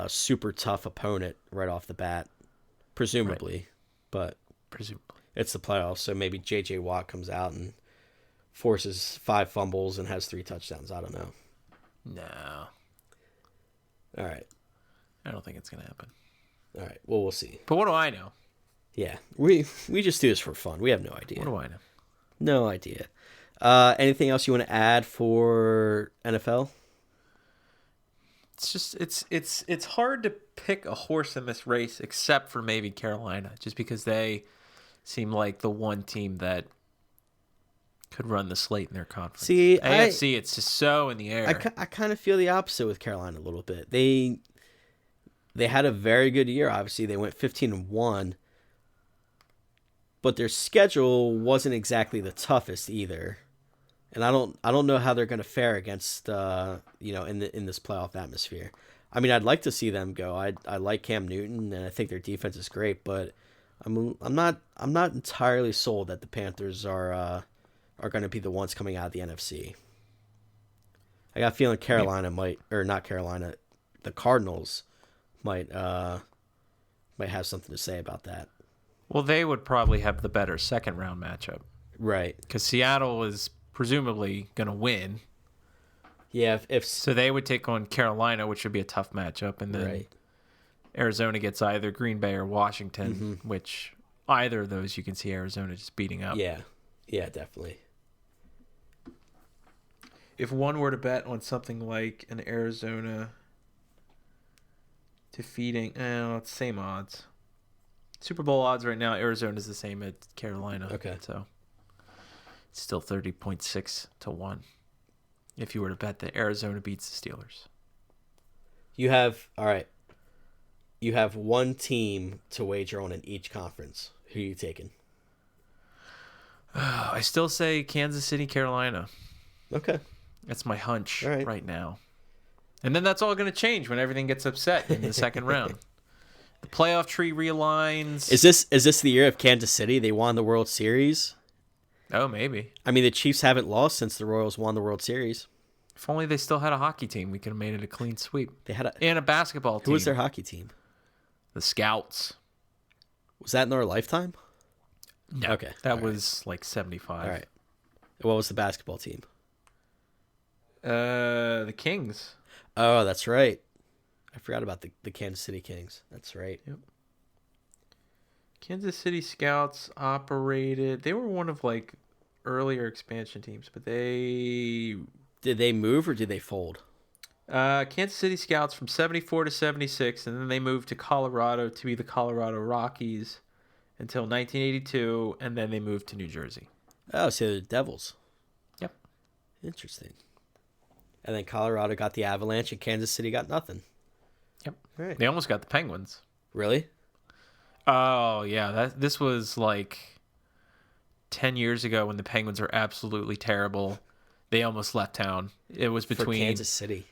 super tough opponent right off the bat, presumably. Right. But presumably it's the playoffs, so maybe J.J. Watt comes out and forces 5 fumbles and has 3 touchdowns. I don't know. No. All right. I don't think it's going to happen. All right. Well, we'll see. But what do I know? Yeah. We just do this for fun. We have no idea. What do I know? No idea. Anything else you want to add for NFL? It's just it's hard to pick a horse in this race except for maybe Carolina, just because they seem like the one team that could run the slate in their conference. See, AFC, it's just so in the air. I kind of feel the opposite with Carolina a little bit. They had a very good year. Obviously, they went 15-1, but their schedule wasn't exactly the toughest either. And I don't know how they're going to fare against in this playoff atmosphere. I mean, I'd like to see them go. I like Cam Newton, and I think their defense is great, but I'm not entirely sold that the Panthers are going to be the ones coming out of the NFC. I got a feeling Carolina the Cardinals might have something to say about that. Well, they would probably have the better second round matchup, right? Because Seattle is presumably going to win. Yeah, if so, they would take on Carolina, which would be a tough matchup, and then Arizona gets either Green Bay or Washington, which either of those you can see Arizona just beating up. Yeah, definitely. If one were to bet on something like an Arizona defeating, it's same odds. Super Bowl odds right now, Arizona's the same as Carolina. Okay. So it's still 30.6 to 1 if you were to bet that Arizona beats the Steelers. You have one team to wager on in each conference. Who are you taking? I still say Kansas City, Carolina. Okay. That's my hunch right now. And then that's all going to change when everything gets upset in the second round. The playoff tree realigns. Is this the year of Kansas City? They won the World Series. Oh, maybe. I mean, the Chiefs haven't lost since the Royals won the World Series. If only they still had a hockey team, we could have made it a clean sweep. They had and a basketball team. Who was their hockey team? The Scouts. Was that in our lifetime? No. Okay. That was like 75. All right. What was the basketball team? The Kings. Oh, that's right. I forgot about the Kansas City Kings. That's right. Yep. Kansas City Scouts operated. They were one of like earlier expansion teams, but they Did they move or did they fold? Kansas City Scouts from 74 to 76, and then they moved to Colorado to be the Colorado Rockies until 1982, and then they moved to New Jersey. Oh, so the Devils. Yep. Interesting. And then Colorado got the Avalanche and Kansas City got nothing. Yep. Right. They almost got the Penguins. Really? Oh, yeah. This was like 10 years ago when the Penguins were absolutely terrible. They almost left town. It was between Kansas City.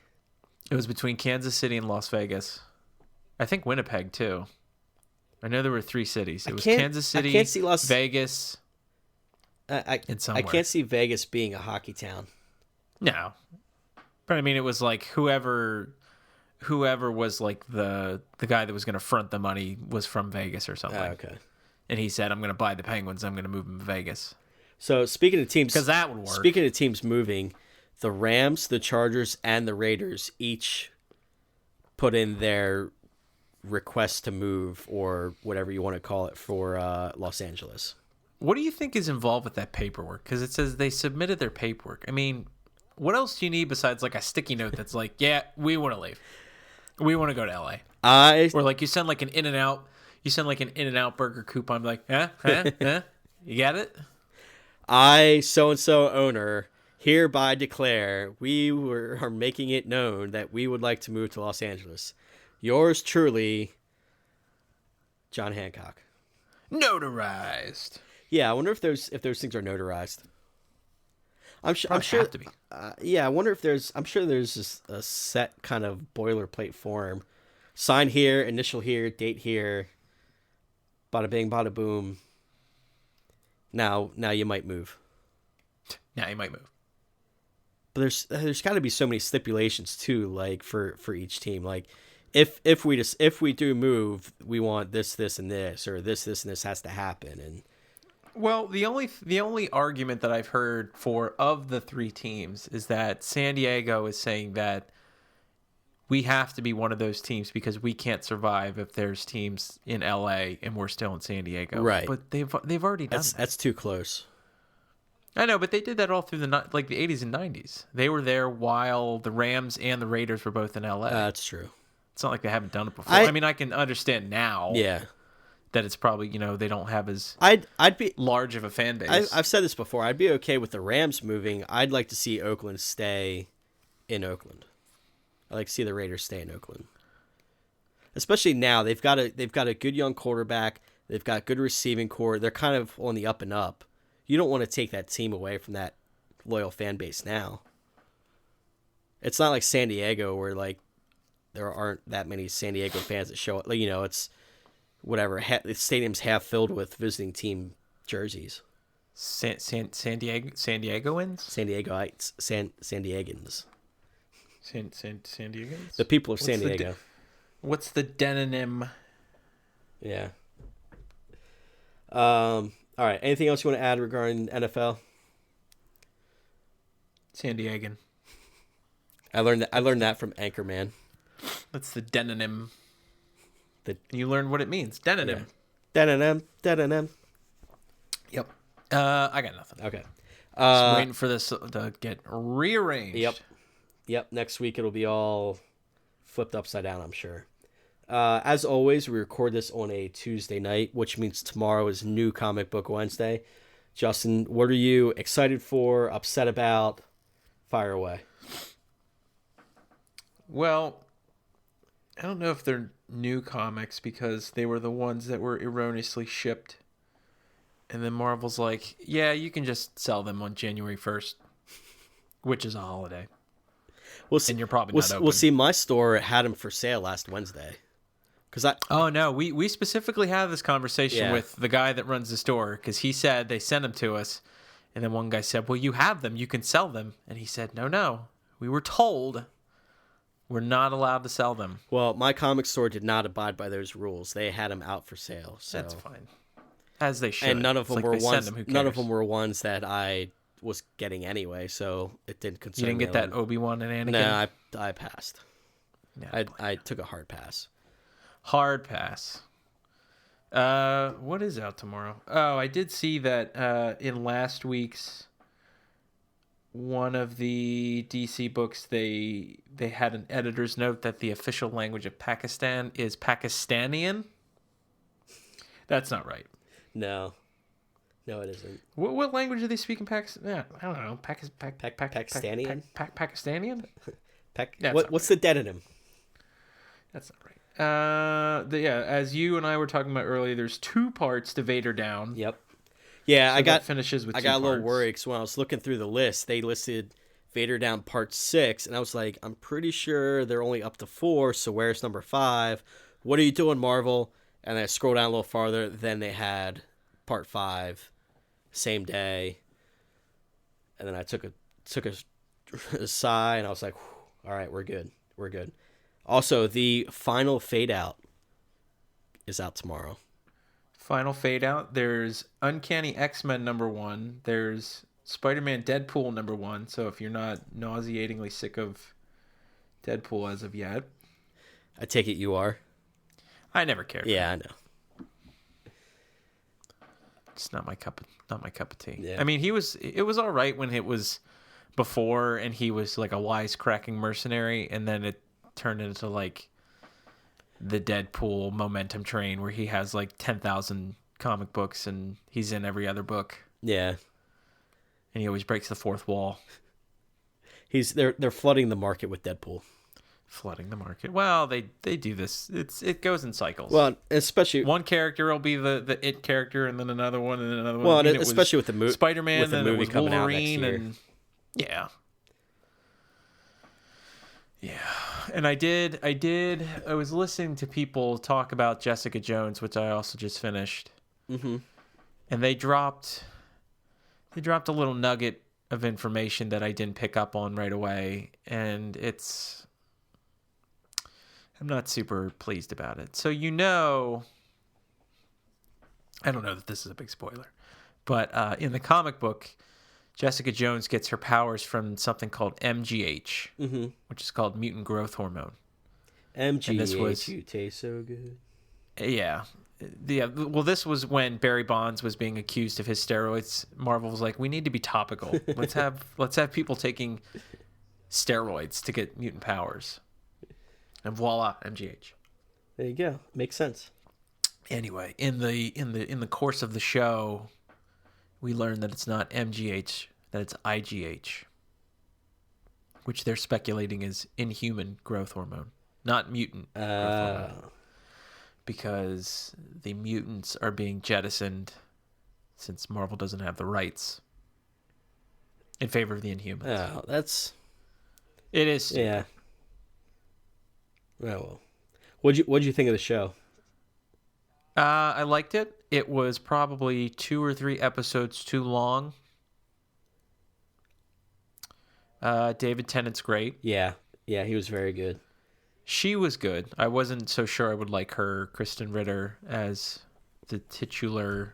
It was between Kansas City and Las Vegas. I think Winnipeg too. I know there were 3 cities. It was Kansas City, Vegas, and somewhere. I can't see Vegas being a hockey town. No, but I mean, it was like whoever was like the guy that was going to front the money was from Vegas or something. Oh, okay. And he said, "I'm going to buy the Penguins. I'm going to move them to Vegas." So speaking of teams, because that would work. Speaking of teams moving, the Rams, the Chargers, and the Raiders each put in their request to move, or whatever you want to call it, for Los Angeles. What do you think is involved with that paperwork? Because it says they submitted their paperwork. I mean, what else do you need besides like a sticky note that's like, yeah, we want to leave. We want to go to LA. Or like you send like an In-N-Out. You send like an In-N-Out burger coupon. Like, huh? You got it? I, so-and-so owner, hereby declare are making it known that we would like to move to Los Angeles. Yours truly, John Hancock. Notarized. Yeah, I wonder if those things are notarized. I'm sure. Have to be. Yeah, I wonder if there's. I'm sure there's just a set kind of boilerplate form. Sign here, initial here, date here. Bada bing, bada boom. Now you might move. Now you might move. But there's got to be so many stipulations too, like for each team. Like if we do move, we want this, and this, or this, and this has to happen. And well, the only argument that I've heard of the 3 teams is that San Diego is saying that we have to be one of those teams because we can't survive if there's teams in LA and we're still in San Diego. Right. But they've already done that. That's too close. I know, but they did that all through the 80s and 90s. They were there while the Rams and the Raiders were both in LA. That's true. It's not like they haven't done it before. I mean, I can understand now. Yeah. That it's probably, they don't have as I'd be large of a fan base. I've said this before. I'd be okay with the Rams moving. I'd like to see Oakland stay in Oakland. I like to see the Raiders stay in Oakland, especially now. They've got a good young quarterback. They've got good receiving core. They're kind of on the up and up. You don't want to take that team away from that loyal fan base now. It's not like San Diego where like there aren't that many San Diego fans that show up. Like, it's whatever. The stadium's half filled with visiting team jerseys. San Diegoans? San Diegoites. San Diegans. San Diegans? The people of San Diego. What's the demonym? Yeah. All right. Anything else you want to add regarding NFL? San Diegan. I learned that from Anchorman. That's the demonym. You learned what it means. Demonym. Yeah. Demonym. Yep. I got nothing. Okay. Just waiting for this to get rearranged. Yep. Next week it'll be all flipped upside down, I'm sure. As always, we record this on a Tuesday night, which means tomorrow is New Comic Book Wednesday. Justin, what are you excited for, upset about? Fire away. Well, I don't know if they're new comics because they were the ones that were erroneously shipped. And then Marvel's like, yeah, you can just sell them on January 1st, which is a holiday. And you're probably not open. We'll see. My store had them for sale last Wednesday. Oh, no. We specifically had this conversation with the guy that runs the store because he said they sent them to us. And then one guy said, well, you have them. You can sell them. And he said, no. We were told we're not allowed to sell them. Well, my comic store did not abide by those rules. They had them out for sale. So. That's fine. As they should. And none of them were ones. None of them were ones that I was getting anyway, so it didn't concern You didn't me. get that Obi-Wan and Anakin? No, I passed. Yeah, I took a hard pass. hard pass. What is out tomorrow? Oh, I did see that in last week's one of the DC books, they had an editor's note that the official language of Pakistan is Pakistanian. That's not right. No, it isn't. What language do they speak in Pakistan? Yeah, I don't know. Pakistanian? Pakistanian? What's the demonym? That's not right. As you and I were talking about earlier, there's 2 parts to Vader Down. Yep. Yeah, So I got finishes with I 2 got a little parts. worried because when I was looking through the list, they listed Vader Down Part 6, and I was like, I'm pretty sure they're only up to 4, so where's number 5? What are you doing, Marvel? And I scrolled down a little farther, then they had Part 5, same day. And then I took a sigh, and I was like, all right, we're good. Also, the final Fade Out is out tomorrow. Final Fade Out. There's Uncanny X-Men #1. There's Spider-Man Deadpool #1. So if you're not nauseatingly sick of Deadpool as of yet, I take it you are. I never cared. Yeah, I know. It's not my cup of tea. Yeah. I mean, it was all right when it was before and he was like a wisecracking mercenary, and then it turned into like the Deadpool momentum train where he has like 10,000 comic books and he's in every other book. Yeah. And he always breaks the fourth wall. They're flooding the market with Deadpool. Flooding the market. Well, they do this. It goes in cycles. Well, especially one character will be the it character, and then another one, and then another one. Well, I mean, especially with the movie, Spider-Man, with the and movie it was coming out next Wolverine, year. and yeah. And I was listening to people talk about Jessica Jones, which I also just finished, Mm-hmm. and they dropped a little nugget of information that I didn't pick up on right away, and I'm not super pleased about it. So I don't know that this is a big spoiler, but in the comic book, Jessica Jones gets her powers from something called MGH, Mm-hmm. which is called mutant growth hormone. MGH, you taste so good. Yeah. Well, this was when Barry Bonds was being accused of his steroids. Marvel was like, we need to be topical. Let's have people taking steroids to get mutant powers. And voila, MGH. There you go. Makes sense. Anyway, in the course of the show, we learned that it's not MGH, that it's IGH, which they're speculating is inhuman growth hormone, not mutant growth hormone, because the mutants are being jettisoned since Marvel doesn't have the rights in favor of the Inhumans. Oh, that's It is stupid. yeah. Oh well. What'd you think of the show? I liked it. It was probably 2 or 3 episodes too long. David Tennant's great. Yeah, he was very good. She was good. I wasn't so sure I would like her, Kristen Ritter, as the titular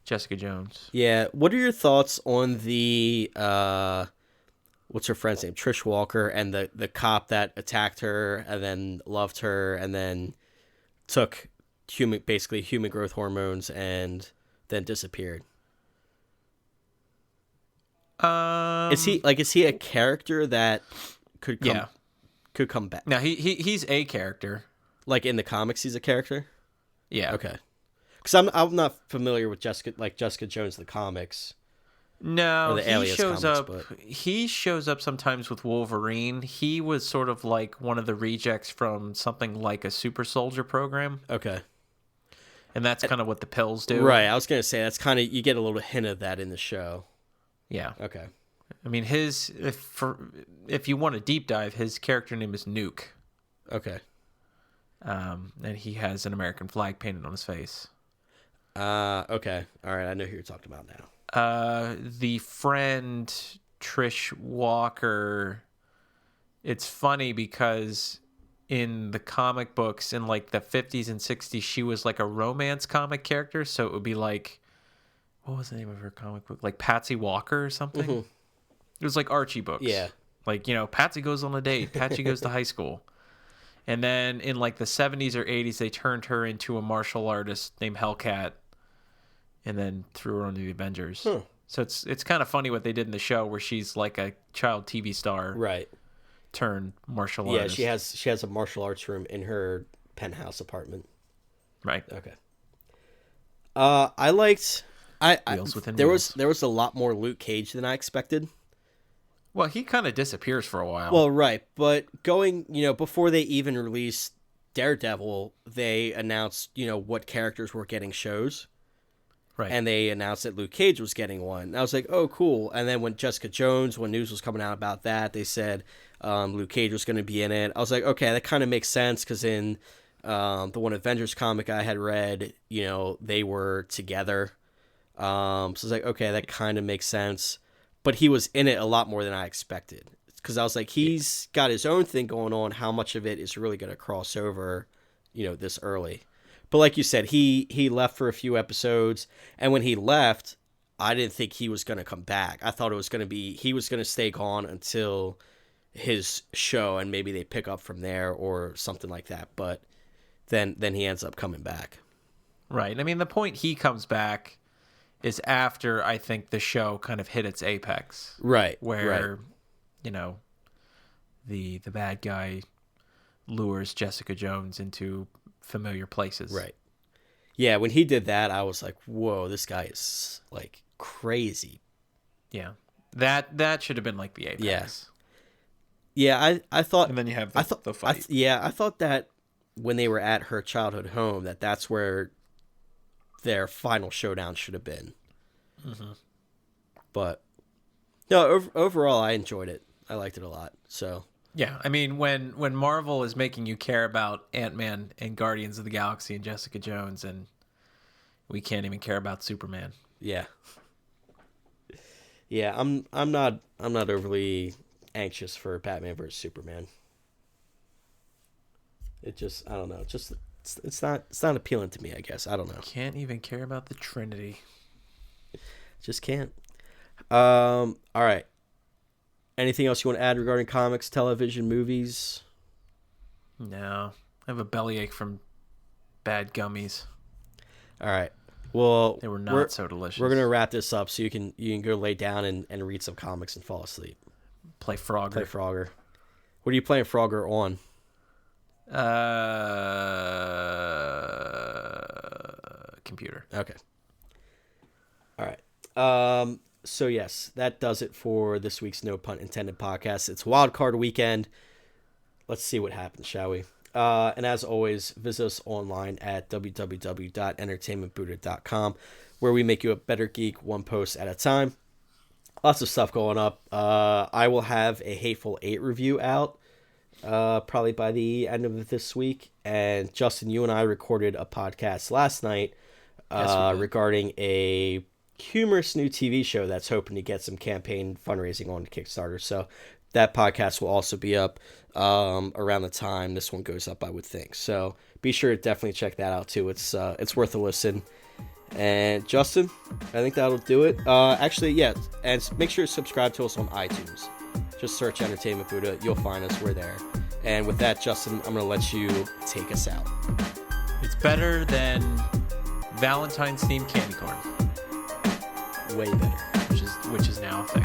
Jessica Jones. Yeah. What are your thoughts on the what's her friend's name? Trish Walker, and the cop that attacked her and then loved her and then took human growth hormones and then disappeared. Is he a character that could come back? Now he's a character. Like in the comics, he's a character. Yeah. Okay. Because I'm not familiar with Jessica Jones the comics. No, Or the he Alias shows comics, up. but- He shows up sometimes with Wolverine. He was sort of like one of the rejects from something like a super soldier program, Okay. and that's kind of what the pills do. Right. I was gonna say that's kind of you get a little hint of that in the show. Yeah. Okay. I mean, if you want a deep dive, his character name is Nuke, Okay. and he has an American flag painted on his face. Okay. All right. I know who you're talking about now. The friend Trish Walker, it's funny because in the comic books in like the 50s and 60s, she was like a romance comic character. So it would be like what was the name of her comic book? Like Patsy Walker or something. Mm-hmm. It was like Archie books. Yeah. Like, Patsy goes on a date. Patsy goes to high school. And then in like the 70s or 80s, they turned her into a martial artist named Hellcat, and then threw her onto the Avengers. Huh. So it's kind of funny what they did in the show, where she's like a child TV star, Right. turned martial Yeah, artist. she has a martial arts room in her penthouse apartment. Right. Okay. I liked. Wheels within there wheels. was a lot more Luke Cage than I expected. Well, he kind of disappears for a while. Well, right, but going, before they even released Daredevil, they announced, what characters were getting shows. right. And they announced that Luke Cage was getting one. And I was like, oh, cool. And then when Jessica Jones, when news was coming out about that, they said Luke Cage was going to be in it. I was like, okay, that kind of makes sense, because in the one Avengers comic I had read, they were together. So I was like, okay, that kind of makes sense. But he was in it a lot more than I expected, because I was like, he's got his own thing going on. How much of it is really going to cross over, this early? But like you said, he left for a few episodes, and when he left, I didn't think he was going to come back. I thought it was going to be he was going to stay gone until his show, and maybe they pick up from there or something like that. But then he ends up coming back. Right. I mean, the point he comes back is after, I think, the show kind of hit its apex. Right. Where, the bad guy lures Jessica Jones into familiar places. Right. Yeah, when he did that, I was like, whoa, this guy is, like, crazy. Yeah. That should have been like the apex. Yeah, I thought... And then you have the fight. I thought that when they were at her childhood home, that's where their final showdown should have been. Mm-hmm. But, no, overall, I enjoyed it. I liked it a lot, so... Yeah, I mean, when Marvel is making you care about Ant-Man and Guardians of the Galaxy and Jessica Jones, and we can't even care about Superman. Yeah. Yeah, I'm not overly anxious for Batman vs Superman. It just, I don't know, it's not appealing to me, I guess. I don't know. Can't even care about the Trinity. Just can't. All right. Anything else you want to add regarding comics, television, movies? No. I have a bellyache from bad gummies. All right. Well, they were not so delicious. We're going to wrap this up so you can go lay down and read some comics and fall asleep. Play Frogger. What are you playing Frogger on? Computer. Okay. All right. So yes, that does it for this week's No Punt Intended podcast. It's Wildcard Weekend. Let's see what happens, shall we? And as always, visit us online at www.entertainmentbuddha.com, where we make you a better geek one post at a time. Lots of stuff going up. I will have a Hateful Eight review out probably by the end of this week. And Justin, you and I recorded a podcast last night regarding a humorous new TV show that's hoping to get some campaign fundraising on Kickstarter. So that podcast will also be up around the time this one goes up, I would think. So be sure to definitely check that out too. It's worth a listen. And Justin, I think that'll do it. Actually, yeah, and make sure to subscribe to us on iTunes. Just search Entertainment Buddha. You'll find us. We're there. And with that, Justin, I'm going to let you take us out. It's better than Valentine's themed candy corn. Way better. Which is now a thing.